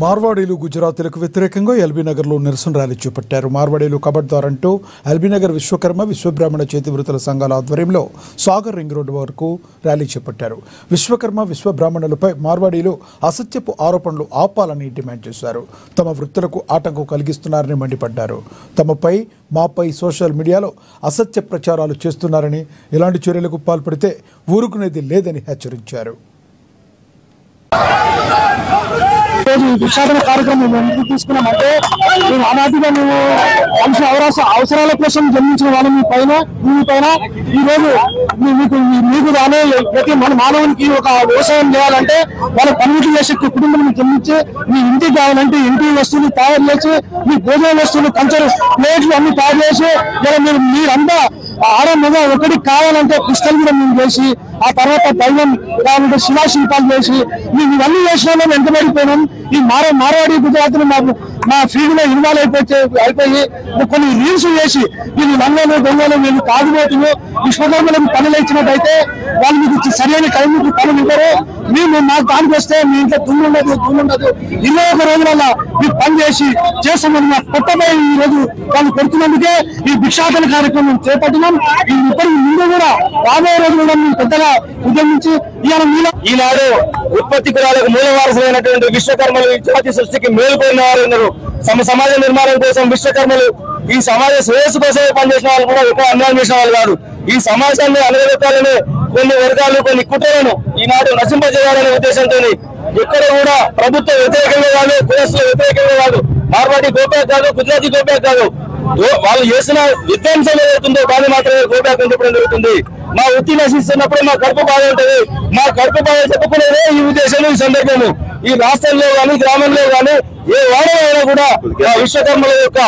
మార్వాడీలు గుజరాతీలకు వ్యతిరేకంగా ఎల్బీనగర్లో నిరసన ర్యాలీ చేపట్టారు. మార్వాడీలు కబడ్దార్ అంటూ ఎల్బీనగర్ విశ్వకర్మ విశ్వబ్రాహ్మణ చేతివృత్తుల సంఘాల ఆధ్వర్యంలో సాగర్ రింగ్ రోడ్డు వరకు ర్యాలీ చేపట్టారు. విశ్వకర్మ విశ్వబ్రాహ్మణులపై మార్వాడీలు అసత్యపు ఆరోపణలు ఆపాలని డిమాండ్ చేశారు. తమ వృత్తులకు ఆటంకం కలిగిస్తున్నారని మండిపడ్డారు. తమపై మాపై సోషల్ మీడియాలో అసత్య ప్రచారాలు చేస్తున్నారని, ఇలాంటి చర్యలకు పాల్పడితే ఊరుకునేది లేదని హెచ్చరించారు. విక్షాపన కార్యక్రమం ఎందుకు తీసుకున్నామంటే, మేము ఆనాటిగా మేము మనిషి అవసరాల కోసం జన్మించిన వాళ్ళ భూమి పైన ఈ రోజు మీకు కానీ ప్రతి మన మానవునికి ఒక వ్యవసాయం చేయాలంటే వాళ్ళ పనులు చేసే కుటుంబం జన్మించి మీ ఇంటికి కావాలంటే ఇంటి వస్తువులు తయారు చేసి, మీ భోజన వస్తువులు కంచెలు ప్లేట్లు అన్ని తయారు చేసి మీరంతా ఆడంగా ఒకటికి కావాలంటే పుస్తకాలు కూడా మేము చేసి, ఆ తర్వాత దైవం కావాలంటే శిలాశిల్పాలు చేసి మేము ఇవన్నీ చేసినా మేము వెంటబడిపోయినాం. ఈ మార్వాడి గుజరాత్ని మా ఫీల్డ్ లో ఇన్వాల్వ్ అయిపోయి కొన్ని రీల్స్ చేసి వీళ్ళు లంగలు దొంగలు వీళ్ళు తాగుబోతులు విశ్వకర్మలకు పనులు ఇచ్చినట్టయితే వాళ్ళు మీకు సరైన టైంకి పనులు ఇవ్వరు. మేము మాకు దానికి వస్తే మీ ఇంట్లో దుమ్ము ఉండదు 21 రోజుల మీకు పని చేస్తామని మా కొత్తపై ఈ రోజు వాళ్ళు కొడుతున్నందుకే ఈ భిక్షాటన కార్యక్రమం చేపట్టినాం. ఇప్పటికి ముందు కూడా రాబోయే రోజులు కూడా మేము పెద్దగా ఉద్యమించి ఈనాడు ఉత్పత్తి కులాలకు మూల వారసులైనటువంటి విశ్వకర్మలు జాతి సృష్టికి మేలుపోయిన వారు ఉన్నారు. సమాజ నిర్మాణం కోసం విశ్వకర్మలు ఈ సమాజ శ్రేయస్సు కోసమే పనిచేసిన వాళ్ళు కూడా ఎక్కువ అన్యాయం చేసిన వాళ్ళు కాదు. ఈ సమాజాన్ని అనుగతాలని కొన్ని వర్గాలు కొన్ని కుట్రలను ఈనాడు నశింపజేయాలనే ఉద్దేశంతో ఎక్కడ కూడా ప్రభుత్వ వ్యతిరేకంగా కాదు, కులస్తుల వ్యతిరేకంగా కాదు, మార్వాడి గోబ్యాక్ కాదు, గుజరాతీ గోబ్యాక్ కాదు, వాళ్ళు చేసిన విధ్వంసం ఏదవుతుందో దాన్ని మాత్రమే గోబ్యాక్ అని చెప్పడం జరుగుతుంది. మా వృత్తి నశిస్తున్నప్పుడు మా కడుపు బాధ ఉంటుంది. మా కడుపు బాధ చెప్పుకునేదే ఈ ఉద్దేశం, ఈ సందర్భము. ఈ రాష్ట్రంలో కానీ గ్రామంలో కానీ ఏ వాడైనా కూడా విశ్వకర్మల యొక్క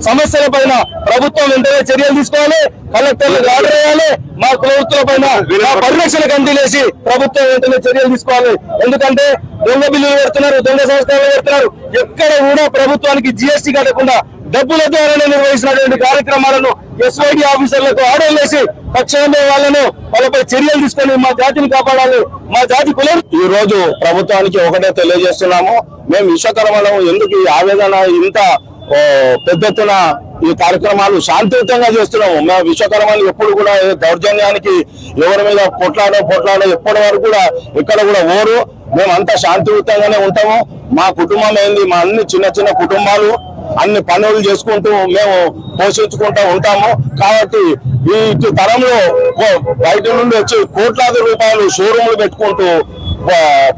సమస్యల పైన ప్రభుత్వం వెంటనే చర్యలు తీసుకోవాలి, కలెక్టర్లకు ఆర్డర్ వేయాలి. మా కులవృత్తుల పైన పరిరక్షణ కమిటీలేసి ప్రభుత్వం వెంటనే చర్యలు తీసుకోవాలి. ఎందుకంటే దొంగ బిల్లులు పెడుతున్నారు, దొంగ సంస్కరణలు పెడుతున్నారు. ఎక్కడ కూడా ప్రభుత్వానికి జీఎస్టీ కట్టకుండా డబ్బుల ద్వారానే నిర్వహించినటువంటి కార్యక్రమాలను ఎస్ఐడి ఆఫీసర్లకు ఆర్డర్లు వేసి తక్షణమే వాళ్ళపై చర్యలు తీసుకొని మా జాతిని కాపాడాలి. మా జాతి కులం ఈ రోజు ప్రభుత్వానికి ఒకటే తెలియజేస్తున్నాము. మేము విశ్వకర్మలను ఎందుకు ఈ ఆవేదన ఇంత పెద్ద ఎత్తున ఈ కార్యక్రమాలు శాంతియుతంగా చేస్తున్నాము. మేము విశ్వకర్మలు ఎప్పుడు కూడా దౌర్జన్యానికి ఎవరి మీద పొట్లాడో ఎప్పటి వరకు కూడా ఎక్కడ కూడా ఓరు. మేము అంతా శాంతియుతంగానే ఉంటాము. మా కుటుంబం ఏంది, మా అన్ని చిన్న కుటుంబాలు అన్ని పనులు చేసుకుంటూ మేము పోషించుకుంటూ ఉంటాము. కాబట్టి ఈ తరంలో బయట నుండి వచ్చి కోట్లాది రూపాయలు షోరూమ్లు పెట్టుకుంటూ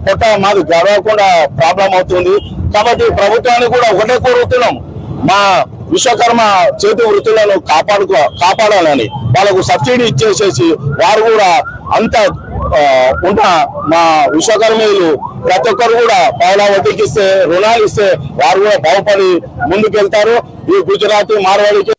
పొట్ట మాది గడవకుండా ప్రాబ్లం అవుతుంది. కాబట్టి ప్రభుత్వాన్ని కూడా ఒకటే కోరుతున్నాం, మా విశ్వకర్మ చేతి వృత్తులను కాపాడాలని వాళ్ళకు సబ్సిడీ ఇచ్చేసేసి వారు కూడా అంత ఉన్న మా విశ్వకర్మీయులు ప్రతి ఒక్కరు కూడా పైలా వడ్డీకి ఇస్తే రుణాలు ఇస్తే వారు కూడా బాగుపడి ముందుకెళ్తారు. ఈ గుజరాతీ మార్వాడికి